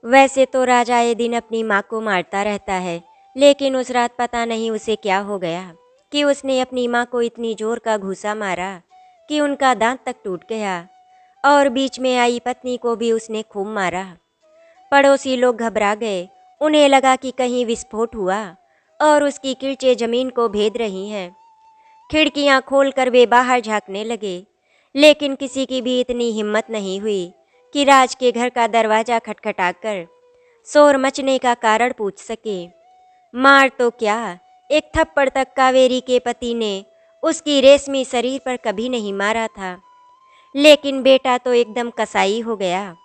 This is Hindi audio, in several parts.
वैसे तो राजा ये दिन अपनी माँ को मारता रहता है, लेकिन उस रात पता नहीं उसे क्या हो गया कि उसने अपनी माँ को इतनी जोर का घूंसा मारा कि उनका दांत तक टूट गया और बीच में आई पत्नी को भी उसने खूब मारा। पड़ोसी लोग घबरा गए। उन्हें लगा कि कहीं विस्फोट हुआ और उसकी किरचें जमीन को भेद रही हैं। खिड़कियां खोलकर वे बाहर झांकने लगे, लेकिन किसी की भी इतनी हिम्मत नहीं हुई कि राज के घर का दरवाज़ा खटखटाकर शोर मचने का कारण पूछ सके। मार तो क्या, एक थप्पड़ तक कावेरी के पति ने उसकी रेशमी शरीर पर कभी नहीं मारा था, लेकिन बेटा तो एकदम कसाई हो गया।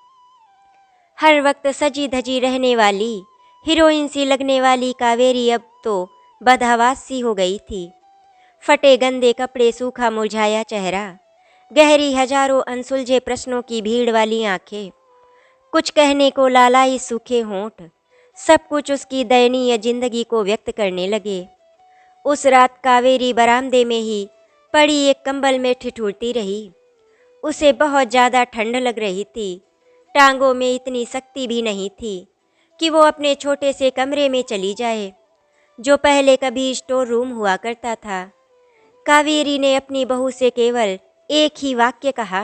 हर वक्त सजी धजी रहने वाली हीरोइन सी लगने वाली कावेरी अब तो बदहवास सी हो गई थी। फटे गंदे कपड़े, सूखा मुरझाया चेहरा, गहरी हजारों अनसुलझे प्रश्नों की भीड़ वाली आंखें, कुछ कहने को लालाई सूखे होंठ, सब कुछ उसकी दयनीय जिंदगी को व्यक्त करने लगे। उस रात कावेरी बरामदे में ही पड़ी एक कंबल में ठिठुरती रही। उसे बहुत ज़्यादा ठंड लग रही थी। टांगों में इतनी शक्ति भी नहीं थी कि वो अपने छोटे से कमरे में चली जाए, जो पहले कभी स्टोर रूम हुआ करता था। कावेरी ने अपनी बहू से केवल एक ही वाक्य कहा,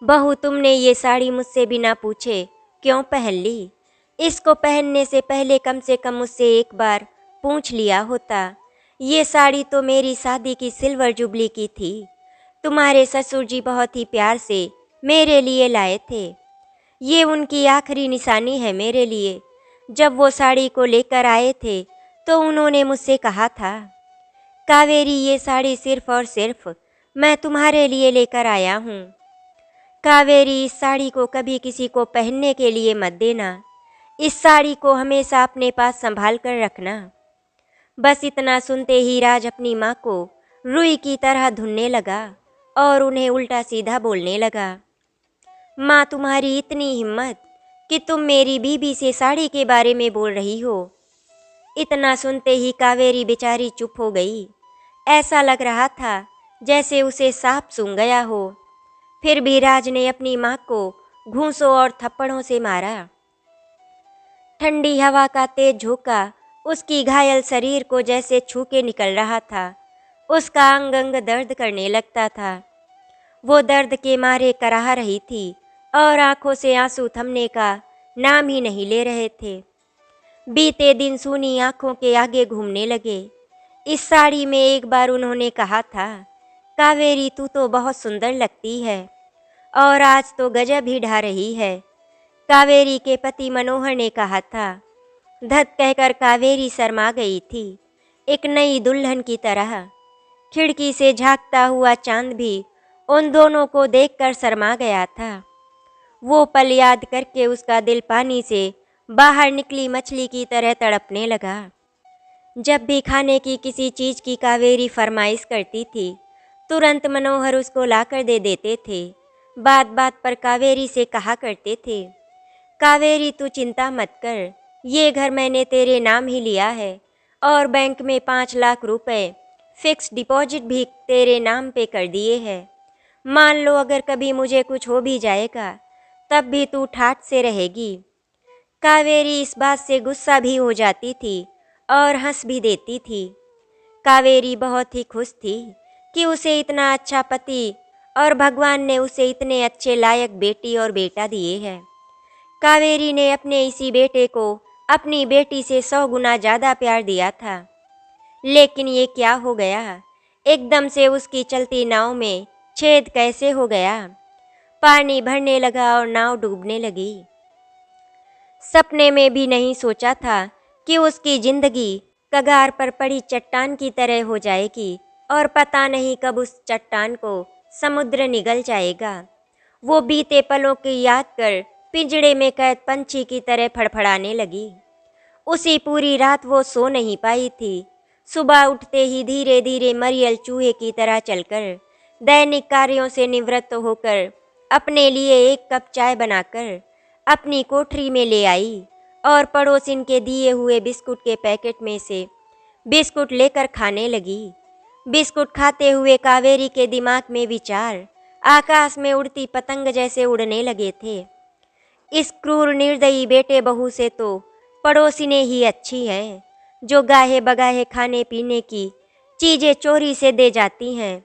बहू तुमने ये साड़ी मुझसे बिना पूछे क्यों पहन ली? इसको पहनने से पहले कम से कम मुझसे एक बार पूछ लिया होता। ये साड़ी तो मेरी शादी की सिल्वर जुबली की थी। तुम्हारे ससुर जी बहुत ही प्यार से मेरे लिए लाए थे। ये उनकी आखिरी निशानी है मेरे लिए। जब वो साड़ी को लेकर आए थे तो उन्होंने मुझसे कहा था, कावेरी ये साड़ी सिर्फ और सिर्फ मैं तुम्हारे लिए लेकर आया हूँ। कावेरी इस साड़ी को कभी किसी को पहनने के लिए मत देना। इस साड़ी को हमेशा अपने पास संभाल कर रखना। बस इतना सुनते ही राज अपनी माँ को रुई की तरह धुनने लगा और उन्हें उल्टा सीधा बोलने लगा। माँ, तुम्हारी इतनी हिम्मत कि तुम मेरी बीबी से साड़ी के बारे में बोल रही हो। इतना सुनते ही कावेरी बेचारी चुप हो गई। ऐसा लग रहा था जैसे उसे सांप सूंघ गया हो। फिर भी राज ने अपनी माँ को घूंसों और थप्पड़ों से मारा। ठंडी हवा का तेज झोंका उसकी घायल शरीर को जैसे छू के निकल रहा था। उसका अंग अंग दर्द करने लगता था। वो दर्द के मारे कराह रही थी और आंखों से आंसू थमने का नाम ही नहीं ले रहे थे। बीते दिन सूनी आंखों के आगे घूमने लगे। इस साड़ी में एक बार उन्होंने कहा था, कावेरी तू तो बहुत सुंदर लगती है, और आज तो गजब ही ढा रही है। कावेरी के पति मनोहर ने कहा था। धत कहकर कावेरी शर्मा गई थी, एक नई दुल्हन की तरह। खिड़की से झांकता हुआ चांद भी उन दोनों को देखकर शर्मा गया था। वो पल याद करके उसका दिल पानी से बाहर निकली मछली की तरह तड़पने लगा। जब भी खाने की किसी चीज़ की कावेरी फरमाइश करती थी, तुरंत मनोहर उसको लाकर दे देते थे। बात बात पर कावेरी से कहा करते थे, कावेरी तू चिंता मत कर, ये घर मैंने तेरे नाम ही लिया है और बैंक में 5 लाख रुपए फिक्स डिपॉजिट भी तेरे नाम पे कर दिए हैं। मान लो अगर कभी मुझे कुछ हो भी जाएगा तब भी तू ठाठ से रहेगी। कावेरी इस बात से गुस्सा भी हो जाती थी और हंस भी देती थी। कावेरी बहुत ही खुश थी कि उसे इतना अच्छा पति और भगवान ने उसे इतने अच्छे लायक बेटी और बेटा दिए हैं। कावेरी ने अपने इसी बेटे को अपनी बेटी से 100 गुना ज़्यादा प्यार दिया था। लेकिन ये क्या हो गया? एकदम से उसकी चलती नाव में छेद कैसे हो गया? पानी भरने लगा और नाव डूबने लगी। सपने में भी नहीं सोचा था कि उसकी जिंदगी कगार पर पड़ी चट्टान की तरह हो जाएगी और पता नहीं कब उस चट्टान को समुद्र निगल जाएगा। वो बीते पलों की याद कर पिंजड़े में कैद पंछी की तरह फड़फड़ाने लगी। उसी पूरी रात वो सो नहीं पाई थी। सुबह उठते ही धीरे धीरे मरियल चूहे की तरह चलकर दैनिक कार्यों से निवृत्त होकर अपने लिए एक कप चाय बनाकर अपनी कोठरी में ले आई और पड़ोसिन के दिए हुए बिस्कुट के पैकेट में से बिस्कुट लेकर खाने लगी। बिस्कुट खाते हुए कावेरी के दिमाग में विचार आकाश में उड़ती पतंग जैसे उड़ने लगे थे। इस क्रूर निर्दयी बेटे बहू से तो पड़ोसिने ही अच्छी है, जो गाहे बगाहे खाने पीने की चीजें चोरी से दे जाती हैं।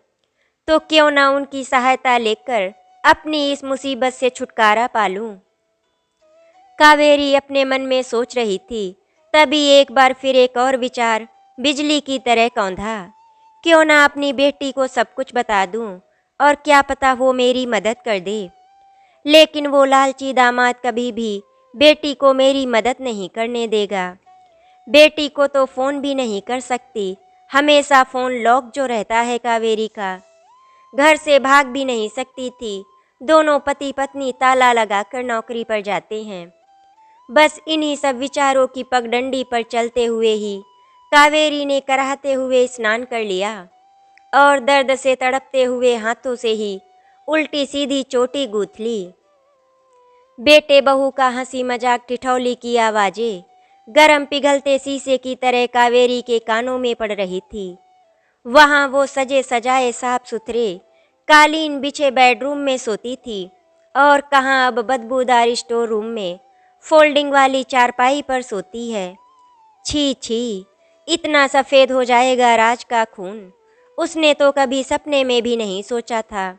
तो क्यों ना उनकी सहायता लेकर अपनी इस मुसीबत से छुटकारा पालूं। कावेरी अपने मन में सोच रही थी, तभी एक बार फिर एक और विचार बिजली की तरह कौंधा। क्यों ना अपनी बेटी को सब कुछ बता दूं, और क्या पता वो मेरी मदद कर दे। लेकिन वो लालची दामाद कभी भी बेटी को मेरी मदद नहीं करने देगा। बेटी को तो फ़ोन भी नहीं कर सकती, हमेशा फ़ोन लॉक जो रहता है कावेरी का। घर से भाग भी नहीं सकती थी, दोनों पति पत्नी ताला लगाकर नौकरी पर जाते हैं। बस इन्हीं सब विचारों की पगडंडी पर चलते हुए ही कावेरी ने कराहते हुए स्नान कर लिया और दर्द से तड़पते हुए हाथों से ही उल्टी सीधी चोटी गूंथ ली। बेटे बहू का हंसी मजाक ठिठौली की आवाजें गरम पिघलते शीशे की तरह कावेरी के कानों में पड़ रही थी। वहाँ वो सजे सजाए साफ सुथरे कालीन बिछे बेडरूम में सोती थी, और कहाँ अब बदबूदार स्टोर रूम में फोल्डिंग वाली चारपाई पर सोती है। छी छी, इतना सफ़ेद हो जाएगा राज का खून, उसने तो कभी सपने में भी नहीं सोचा था।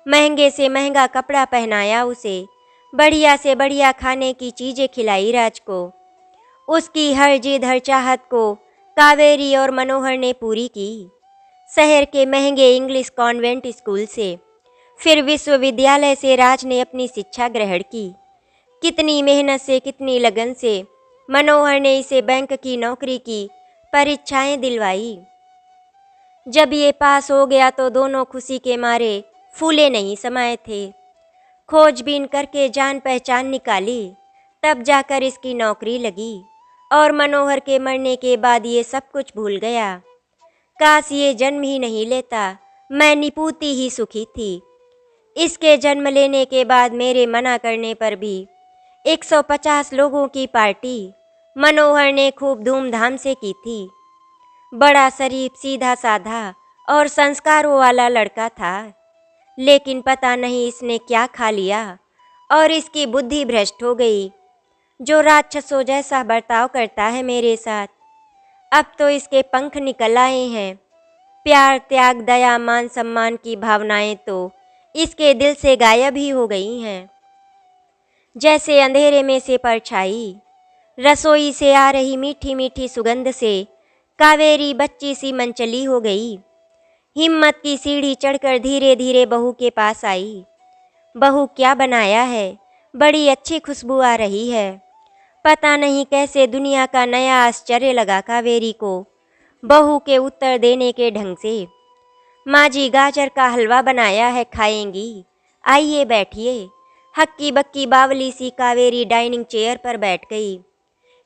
महंगे से महंगा कपड़ा पहनाया उसे, बढ़िया से बढ़िया खाने की चीज़ें खिलाई राज को। उसकी हर जिद हर चाहत को कावेरी और मनोहर ने पूरी की। शहर के महंगे इंग्लिश कॉन्वेंट स्कूल से, फिर विश्वविद्यालय से राज ने अपनी शिक्षा ग्रहण की। कितनी मेहनत से, कितनी लगन से मनोहर ने इसे बैंक की नौकरी की परीक्षाएं दिलवाई। जब ये पास हो गया तो दोनों खुशी के मारे फूले नहीं समाये थे। खोजबीन करके जान पहचान निकाली, तब जाकर इसकी नौकरी लगी, और मनोहर के मरने के बाद ये सब कुछ भूल गया। काश ये जन्म ही नहीं लेता, मैं निपूती ही सुखी थी। इसके जन्म लेने के बाद मेरे मना करने पर भी 150 लोगों की पार्टी मनोहर ने खूब धूमधाम से की थी। बड़ा शरीफ, सीधा साधा और संस्कारों वाला लड़का था, लेकिन पता नहीं इसने क्या खा लिया और इसकी बुद्धि भ्रष्ट हो गई, जो राक्षसों जैसा बर्ताव करता है मेरे साथ। अब तो इसके पंख निकल आए हैं। प्यार, त्याग, दया, मान सम्मान की भावनाएं तो इसके दिल से गायब ही हो गई हैं। जैसे अंधेरे में से परछाई। रसोई से आ रही मीठी मीठी सुगंध से कावेरी बच्ची सी मनचली हो गई। हिम्मत की सीढ़ी चढ़कर धीरे धीरे बहू के पास आई। बहू, क्या बनाया है? बड़ी अच्छी खुशबू आ रही है। पता नहीं कैसे दुनिया का नया आश्चर्य लगा कावेरी को बहू के उत्तर देने के ढंग से। माँ जी, गाजर का हलवा बनाया है, खाएंगी? आइए बैठिए। हक्की बक्की बावली सी कावेरी डाइनिंग चेयर पर बैठ गई।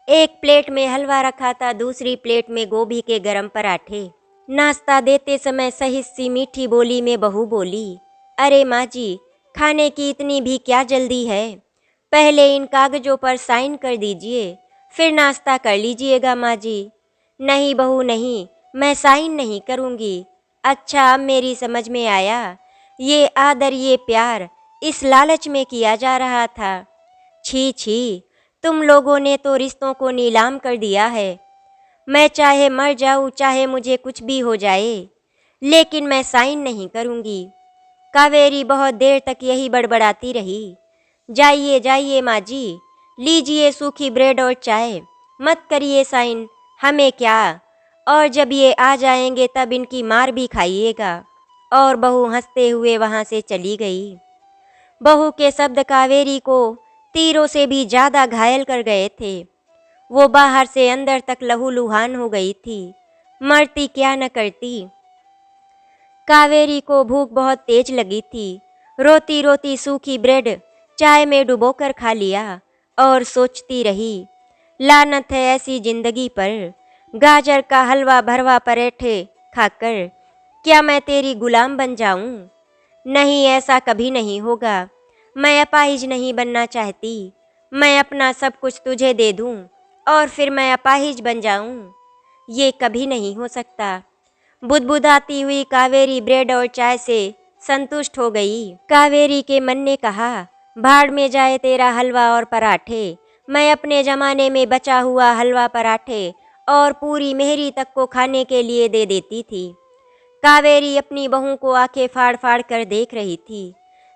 एक प्लेट में हलवा रखा था, दूसरी प्लेट में गोभी के गरम पराठे। नाश्ता देते समय सहित सी मीठी बोली में बहू बोली, अरे माँ जी, खाने की इतनी भी क्या जल्दी है? पहले इन कागजों पर साइन कर दीजिए, फिर नाश्ता कर लीजिएगा माँ जी। नहीं बहू नहीं, मैं साइन नहीं करूँगी। अच्छा, अब मेरी समझ में आया, ये आदर, ये प्यार इस लालच में किया जा रहा था। छी छी, तुम लोगों ने तो रिश्तों को नीलाम कर दिया है। मैं चाहे मर जाऊँ, चाहे मुझे कुछ भी हो जाए, लेकिन मैं साइन नहीं करूँगी। कावेरी बहुत देर तक यही बड़बड़ाती रही। जाइए जाइए माँ जी, लीजिए सूखी ब्रेड और चाय, मत करिए साइन, हमें क्या, और जब ये आ जाएंगे तब इनकी मार भी खाइएगा। और बहू हंसते हुए वहाँ से चली गई। बहू के शब्द कावेरी को तीरों से भी ज़्यादा घायल कर गए थे। वो बाहर से अंदर तक लहूलुहान हो गई थी। मरती क्या न करती। कावेरी को भूख बहुत तेज लगी थी। रोती रोती सूखी ब्रेड चाय में डुबोकर खा लिया और सोचती रही, लानत है ऐसी जिंदगी पर। गाजर का हलवा भरवा पराठे खाकर क्या मैं तेरी गुलाम बन जाऊं? नहीं, ऐसा कभी नहीं होगा। मैं अपाहिज नहीं बनना चाहती। मैं अपना सब कुछ तुझे दे दूं और फिर मैं अपाहिज बन जाऊं? ये कभी नहीं हो सकता। बुदबुदाती हुई कावेरी ब्रेड और चाय से संतुष्ट हो गई। कावेरी के मन ने कहा, भाड़ में जाए तेरा हलवा और पराठे। मैं अपने ज़माने में बचा हुआ हलवा पराठे और पूरी मेहरी तक को खाने के लिए दे देती थी। कावेरी अपनी बहू को आंखें फाड़ फाड़ कर देख रही थी।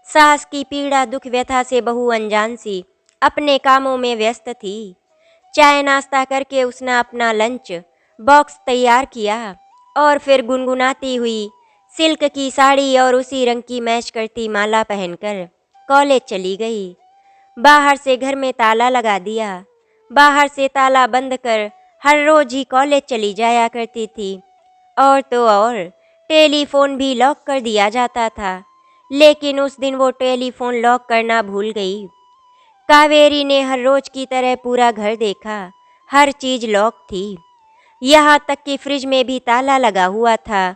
सास की पीड़ा दुख व्यथा से बहू अनजान सी अपने कामों में व्यस्त थी। चाय नाश्ता करके उसने अपना लंच बॉक्स तैयार किया और फिर गुनगुनाती हुई सिल्क की साड़ी और उसी रंग की मैच करती माला पहनकर कॉलेज चली गई। बाहर से घर में ताला लगा दिया। बाहर से ताला बंद कर हर रोज ही कॉलेज चली जाया करती थी। और तो और टेलीफोन भी लॉक कर दिया जाता था, लेकिन उस दिन वो टेलीफोन लॉक करना भूल गई। कावेरी ने हर रोज की तरह पूरा घर देखा, हर चीज लॉक थी, यहाँ तक कि फ्रिज में भी ताला लगा हुआ था।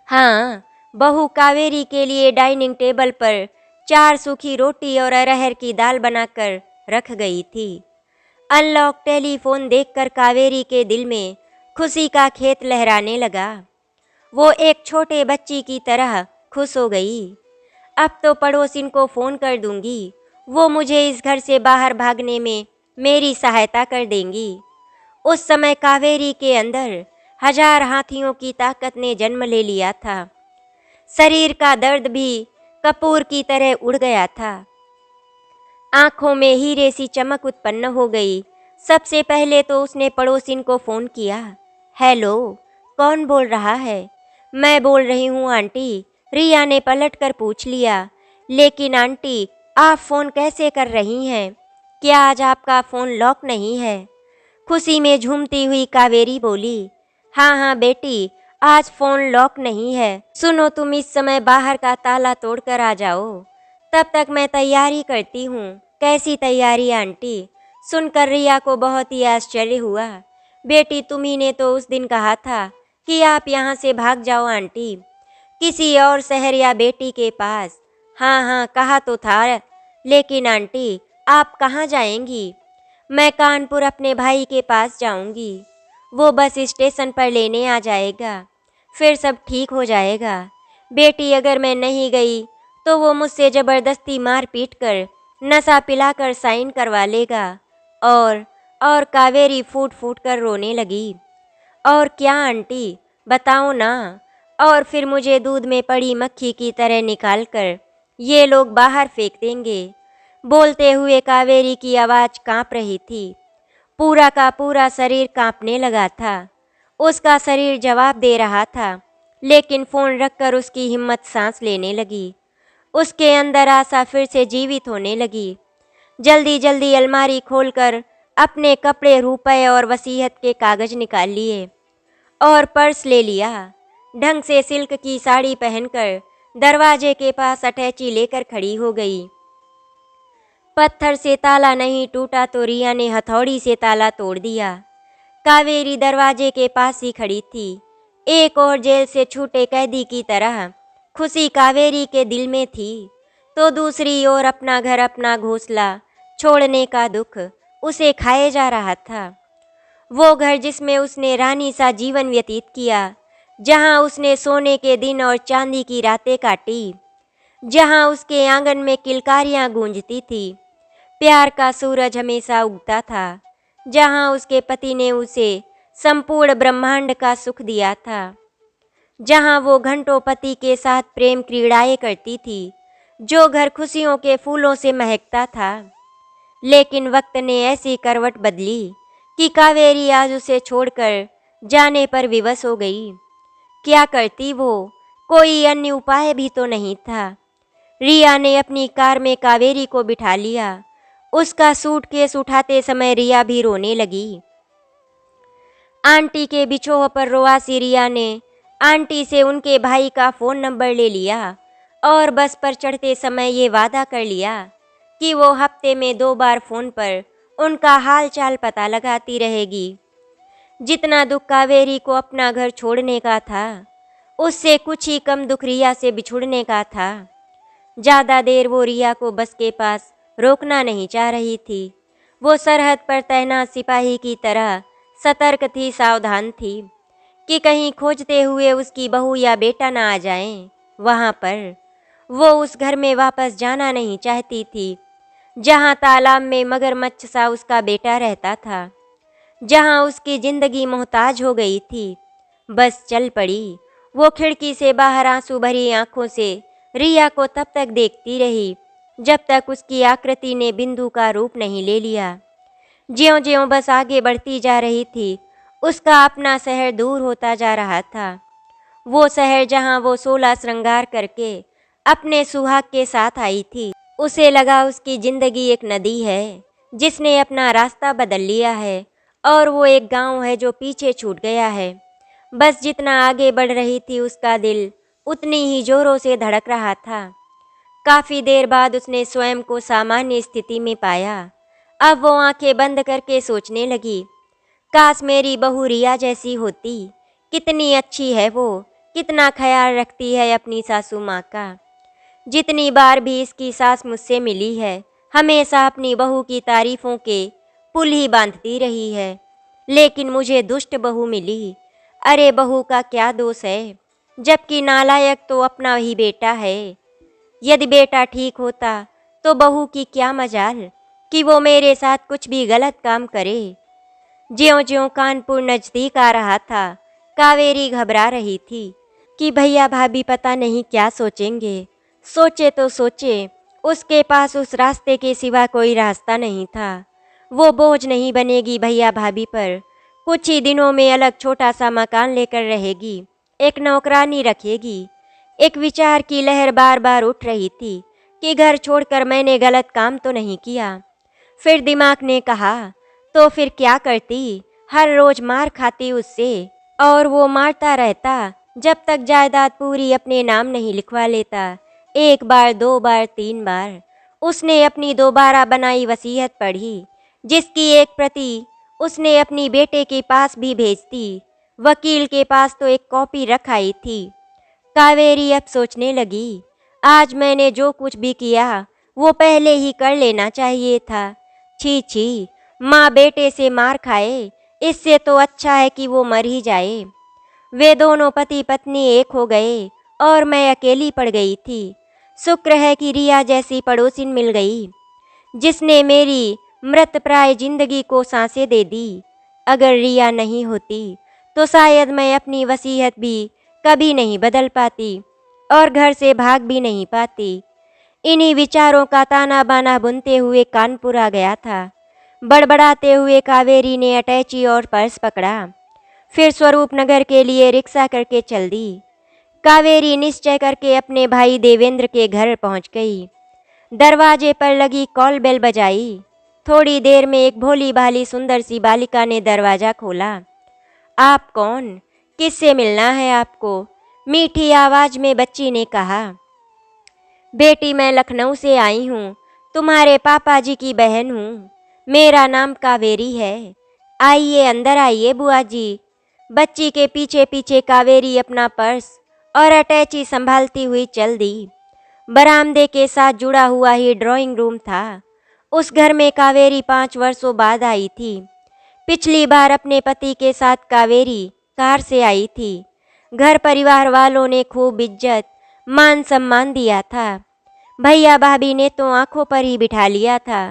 हाँ, बहू कावेरी के लिए डाइनिंग टेबल पर 4 सूखी रोटी और अरहर की दाल बनाकर रख गई थी। अनलॉक टेलीफोन देखकर कावेरी के दिल में खुशी का खेत लहराने लगा। वो एक छोटे बच्ची की तरह खुश हो गई। अब तो पड़ोसिन को फ़ोन कर दूंगी, वो मुझे इस घर से बाहर भागने में मेरी सहायता कर देंगी। उस समय कावेरी के अंदर 1000 हाथियों की ताकत ने जन्म ले लिया था। शरीर का दर्द भी कपूर की तरह उड़ गया था। आंखों में हीरे सी चमक उत्पन्न हो गई। सबसे पहले तो उसने पड़ोसिन को फ़ोन किया। हेलो, कौन बोल रहा है? मैं बोल रही हूँ आंटी, रिया ने पलटकर पूछ लिया। लेकिन आंटी, आप फ़ोन कैसे कर रही हैं? क्या आज आपका फ़ोन लॉक नहीं है? खुशी में झूमती हुई कावेरी बोली, हाँ हाँ बेटी, आज फ़ोन लॉक नहीं है। सुनो, तुम इस समय बाहर का ताला तोड़कर आ जाओ, तब तक मैं तैयारी करती हूँ। कैसी तैयारी आंटी? सुनकर रिया को बहुत ही आश्चर्य हुआ। बेटी, तुम्ही ने तो उस दिन कहा था कि आप यहाँ से भाग जाओ आंटी, किसी और शहर या बेटी के पास। हाँ हाँ, कहा तो था, लेकिन आंटी आप कहाँ जाएंगी? मैं कानपुर अपने भाई के पास जाऊंगी। वो बस स्टेशन पर लेने आ जाएगा, फिर सब ठीक हो जाएगा। बेटी, अगर मैं नहीं गई तो वो मुझसे ज़बरदस्ती मार पीट कर नशा पिलाकर साइन करवा लेगा। और कावेरी फूट फूट कर रोने लगी। और क्या आंटी, बताओ ना। और फिर मुझे दूध में पड़ी मक्खी की तरह निकाल कर ये लोग बाहर फेंक देंगे। बोलते हुए कावेरी की आवाज़ कांप रही थी। पूरा का पूरा शरीर कांपने लगा था। उसका शरीर जवाब दे रहा था, लेकिन फ़ोन रखकर उसकी हिम्मत सांस लेने लगी। उसके अंदर आशा फिर से जीवित होने लगी। जल्दी जल्दी अलमारी खोलकर अपने कपड़े, रुपए और वसीयत के कागज निकाल लिए और पर्स ले लिया। ढंग से सिल्क की साड़ी पहनकर दरवाजे के पास अटैची लेकर खड़ी हो गई। पत्थर से ताला नहीं टूटा तो रिया ने हथौड़ी से ताला तोड़ दिया। कावेरी दरवाजे के पास ही खड़ी थी, एक और जेल से छूटे कैदी की तरह। खुशी कावेरी के दिल में थी, तो दूसरी ओर अपना घर, अपना घोंसला छोड़ने का दुख उसे खाए जा रहा था। वो घर जिसमें उसने रानी सा जीवन व्यतीत किया, जहां उसने सोने के दिन और चांदी की रातें काटी, जहां उसके आंगन में किलकारियां गूंजती थी, प्यार का सूरज हमेशा उगता था, जहां उसके पति ने उसे संपूर्ण ब्रह्मांड का सुख दिया था, जहां वो घंटों पति के साथ प्रेम क्रीड़ाएं करती थी, जो घर खुशियों के फूलों से महकता था। लेकिन वक्त ने ऐसी करवट बदली कि कावेरी आज उसे छोड़कर जाने पर विवश हो गई। क्या करती वो? कोई अन्य उपाय भी तो नहीं था। रिया ने अपनी कार में कावेरी को बिठा लिया। उसका सूटकेस उठाते समय रिया भी रोने लगी। आंटी के बिछोह पर रोआसी रिया ने आंटी से उनके भाई का फ़ोन नंबर ले लिया और बस पर चढ़ते समय ये वादा कर लिया कि वो हफ्ते में 2 बार फ़ोन पर उनका हाल चाल पता लगाती रहेगी। जितना दुख कावेरी को अपना घर छोड़ने का था, उससे कुछ ही कम दुख रिया से बिछुड़ने का था। ज़्यादा देर वो रिया को बस के पास रोकना नहीं चाह रही थी। वो सरहद पर तैनात सिपाही की तरह सतर्क थी, सावधान थी कि कहीं खोजते हुए उसकी बहू या बेटा ना आ जाएं। वहाँ पर वो उस घर में वापस जाना नहीं चाहती थी, जहाँ तालाब में मगरमच्छ सा उसका बेटा रहता था, जहाँ उसकी जिंदगी मोहताज हो गई थी। बस चल पड़ी। वो खिड़की से बाहर आंसू भरी आंखों से रिया को तब तक देखती रही जब तक उसकी आकृति ने बिंदु का रूप नहीं ले लिया। ज्यों ज्यों बस आगे बढ़ती जा रही थी, उसका अपना शहर दूर होता जा रहा था। वो शहर जहाँ वो 16 श्रृंगार करके अपने सुहाग के साथ आई थी। उसे लगा उसकी जिंदगी एक नदी है जिसने अपना रास्ता बदल लिया है, और वो एक गांव है जो पीछे छूट गया है। बस जितना आगे बढ़ रही थी उसका दिल उतनी ही जोरों से धड़क रहा था। काफ़ी देर बाद उसने स्वयं को सामान्य स्थिति में पाया। अब वो आंखें बंद करके सोचने लगी, काश मेरी बहू रिया जैसी होती। कितनी अच्छी है वो, कितना ख्याल रखती है अपनी सासू माँ का। जितनी बार भी इसकी सास मुझसे मिली है, हमेशा अपनी बहू की तारीफों के पुल ही बांधती रही है। लेकिन मुझे दुष्ट बहू मिली। अरे बहू का क्या दोष है, जबकि नालायक तो अपना ही बेटा है। यदि बेटा ठीक होता तो बहू की क्या मजाल कि वो मेरे साथ कुछ भी गलत काम करे। ज्यों ज्यों कानपुर नजदीक आ रहा था, कावेरी घबरा रही थी कि भैया भाभी पता नहीं क्या सोचेंगे। सोचे तो सोचे, उसके पास उस रास्ते के सिवा कोई रास्ता नहीं था। वो बोझ नहीं बनेगी भैया भाभी पर। कुछ ही दिनों में अलग छोटा सा मकान लेकर रहेगी, एक नौकरानी रखेगी। एक विचार की लहर बार बार उठ रही थी कि घर छोड़कर मैंने गलत काम तो नहीं किया। फिर दिमाग ने कहा, तो फिर क्या करती, हर रोज मार खाती उससे, और वो मारता रहता जब तक जायदाद पूरी अपने नाम नहीं लिखवा लेता। एक बार, दो बार, 3 बार उसने अपनी दोबारा बनाई वसीयत पढ़ी, जिसकी एक प्रति उसने अपनी बेटे के पास भी भेज दी। वकील के पास तो एक कॉपी रखाई थी। कावेरी अब सोचने लगी, आज मैंने जो कुछ भी किया वो पहले ही कर लेना चाहिए था। छी छी, माँ बेटे से मार खाए, इससे तो अच्छा है कि वो मर ही जाए। वे दोनों पति पत्नी एक हो गए और मैं अकेली पड़ गई थी। शुक्र है कि रिया जैसी पड़ोसिन मिल गई, जिसने मेरी मृत प्राय जिंदगी को सांसें दे दी। अगर रिया नहीं होती तो शायद मैं अपनी वसीयत भी कभी नहीं बदल पाती और घर से भाग भी नहीं पाती। इन्हीं विचारों का ताना बाना बुनते हुए कानपुर आ गया था। बड़बड़ाते हुए कावेरी ने अटैची और पर्स पकड़ा, फिर स्वरूप नगर के लिए रिक्शा करके चल दी। कावेरी निश्चय करके अपने भाई देवेंद्र के घर पहुंच गई। दरवाजे पर लगी कॉल बेल बजाई। थोड़ी देर में एक भोली भाली सुंदर सी बालिका ने दरवाज़ा खोला। आप कौन, किससे मिलना है आपको? मीठी आवाज़ में बच्ची ने कहा। बेटी, मैं लखनऊ से आई हूँ, तुम्हारे पापा जी की बहन हूँ। मेरा नाम कावेरी है। आइए अंदर आइए बुआ जी। बच्ची के पीछे पीछे कावेरी अपना पर्स और अटैची संभालती हुई चल दी। बरामदे के साथ जुड़ा हुआ ही ड्राइंग रूम था। उस घर में कावेरी 5 वर्षों बाद आई थी। पिछली बार अपने पति के साथ कावेरी कार से आई थी। घर परिवार वालों ने खूब इज्जत मान सम्मान दिया था। भैया भाभी ने तो आंखों पर ही बिठा लिया था।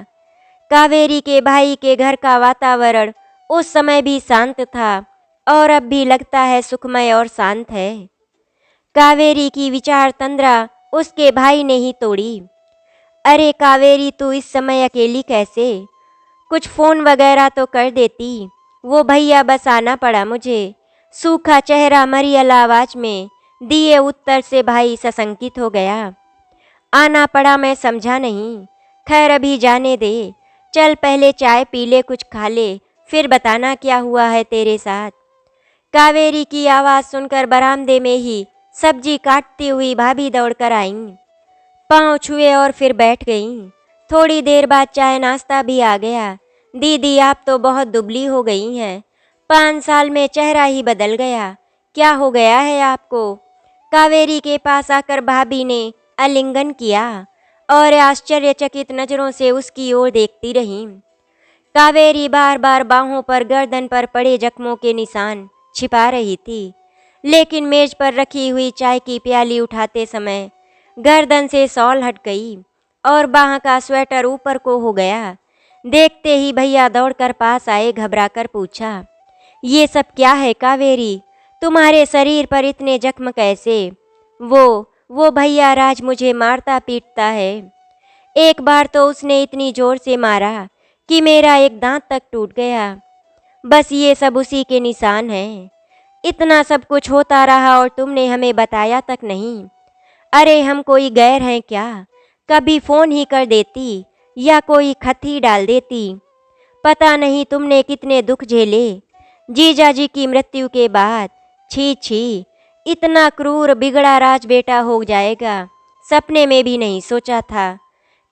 कावेरी के भाई के घर का वातावरण उस समय भी शांत था और अब भी लगता है सुखमय और शांत है। कावेरी की विचार तंद्रा उसके भाई ने ही तोड़ी। अरे कावेरी, तू इस समय अकेली कैसे? कुछ फ़ोन वगैरह तो कर देती। वो भैया बस आना पड़ा मुझे। सूखा चेहरा मरियल आवाज़ में दिए उत्तर से भाई सशंकित हो गया। आना पड़ा, मैं समझा नहीं। खैर अभी जाने दे, चल पहले चाय पी ले, कुछ खा ले, फिर बताना क्या हुआ है तेरे साथ। कावेरी की आवाज़ सुनकर बरामदे में ही सब्जी काटती हुई भाभी दौड़कर आईं। पाँव छुए और फिर बैठ गईं। थोड़ी देर बाद चाय नाश्ता भी आ गया। दीदी, आप तो बहुत दुबली हो गई हैं। 5 साल में चेहरा ही बदल गया। क्या हो गया है आपको? कावेरी के पास आकर भाभी ने आलिंगन किया और आश्चर्यचकित नज़रों से उसकी ओर देखती रही। कावेरी बार बार बाहों पर, गर्दन पर पड़े जख्मों के निशान छिपा रही थी, लेकिन मेज पर रखी हुई चाय की प्याली उठाते समय गर्दन से शॉल हट गई और बाह का स्वेटर ऊपर को हो गया। देखते ही भैया दौड़कर पास आए, घबराकर पूछा, ये सब क्या है कावेरी? तुम्हारे शरीर पर इतने जख्म कैसे? वो भैया राज मुझे मारता पीटता है। एक बार तो उसने इतनी जोर से मारा कि मेरा एक दांत तक टूट गया। बस ये सब उसी के निशान हैं। इतना सब कुछ होता रहा और तुमने हमें बताया तक नहीं। अरे हम कोई गैर हैं क्या? कभी फ़ोन ही कर देती या कोई खत ही डाल देती। पता नहीं तुमने कितने दुख झेले जीजा जी की मृत्यु के बाद। छी छी, इतना क्रूर बिगड़ा राज बेटा हो जाएगा, सपने में भी नहीं सोचा था।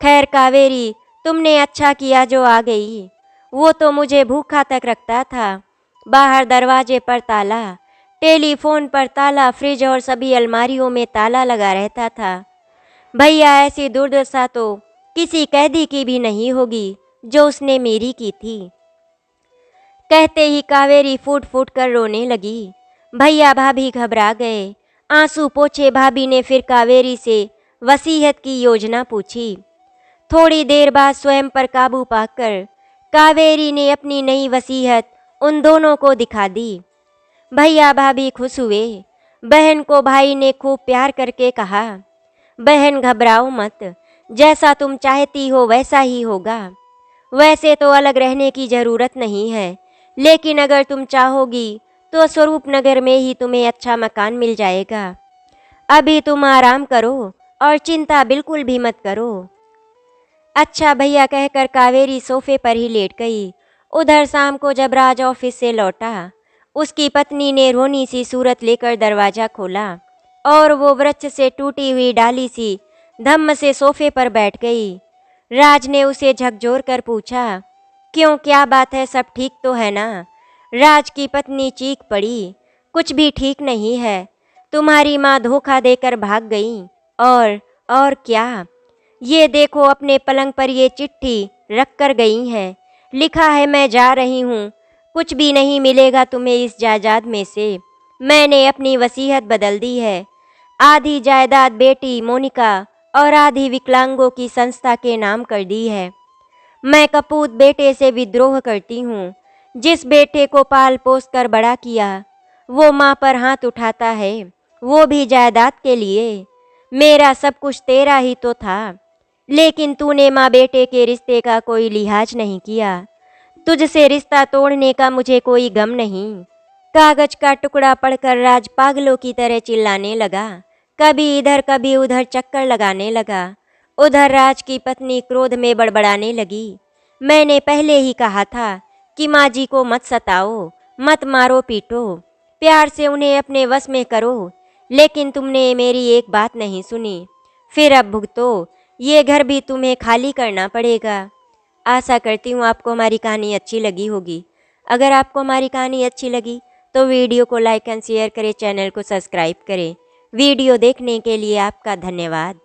खैर कावेरी, तुमने अच्छा किया जो आ गई। वो तो मुझे भूखा तक रखता था। बाहर दरवाजे पर ताला, टेलीफोन पर ताला, फ्रिज और सभी अलमारियों में ताला लगा रहता था। भैया ऐसी दुर्दशा तो किसी कैदी की भी नहीं होगी जो उसने मेरी की थी। कहते ही कावेरी फूट फूट कर रोने लगी। भैया भाभी घबरा गए। आंसू पोंछे भाभी ने फिर कावेरी से वसीयत की योजना पूछी। थोड़ी देर बाद स्वयं पर काबू पाकर कावेरी ने अपनी नई वसीयत उन दोनों को दिखा दी। भैया भाभी खुश हुए। बहन को भाई ने खूब प्यार करके कहा, बहन घबराओ मत, जैसा तुम चाहती हो वैसा ही होगा। वैसे तो अलग रहने की ज़रूरत नहीं है, लेकिन अगर तुम चाहोगी तो स्वरूप नगर में ही तुम्हें अच्छा मकान मिल जाएगा। अभी तुम आराम करो और चिंता बिल्कुल भी मत करो। अच्छा भैया कहकर कावेरी सोफे पर ही लेट गई। उधर शाम को जब राज ऑफिस से लौटा, उसकी पत्नी ने रोनी सी सूरत लेकर दरवाज़ा खोला और वो वृक्ष से टूटी हुई डाली सी धम्म से सोफे पर बैठ गई। राज ने उसे झकझोर कर पूछा, क्यों, क्या बात है, सब ठीक तो है ना? राज की पत्नी चीख पड़ी, कुछ भी ठीक नहीं है। तुम्हारी माँ धोखा देकर भाग गई। और क्या? ये देखो, अपने पलंग पर ये चिट्ठी रख कर गई हैं। लिखा है, मैं जा रही हूँ, कुछ भी नहीं मिलेगा तुम्हें इस जायदाद में से। मैंने अपनी वसीयत बदल दी है। आधी जायदाद बेटी मोनिका और आधी विकलांगों की संस्था के नाम कर दी है। मैं कपूत बेटे से विद्रोह करती हूँ। जिस बेटे को पाल पोस कर बड़ा किया, वो माँ पर हाथ उठाता है, वो भी जायदाद के लिए। मेरा सब कुछ तेरा ही तो था, लेकिन तूने माँ बेटे के रिश्ते का कोई लिहाज नहीं किया। तुझसे रिश्ता तोड़ने का मुझे कोई गम नहीं। कागज का टुकड़ा पढ़कर राज पागलों की तरह चिल्लाने लगा। कभी इधर कभी उधर चक्कर लगाने लगा। उधर राज की पत्नी क्रोध में बड़बड़ाने लगी, मैंने पहले ही कहा था कि माँ जी को मत सताओ, मत मारो पीटो, प्यार से उन्हें अपने वश में करो, लेकिन तुमने मेरी एक बात नहीं सुनी। फिर अब भुगतो, ये घर भी तुम्हें खाली करना पड़ेगा। आशा करती हूँ आपको हमारी कहानी अच्छी लगी होगी। अगर आपको हमारी कहानी अच्छी लगी तो वीडियो को लाइक एंड शेयर करें, चैनल को सब्सक्राइब करें। वीडियो देखने के लिए आपका धन्यवाद।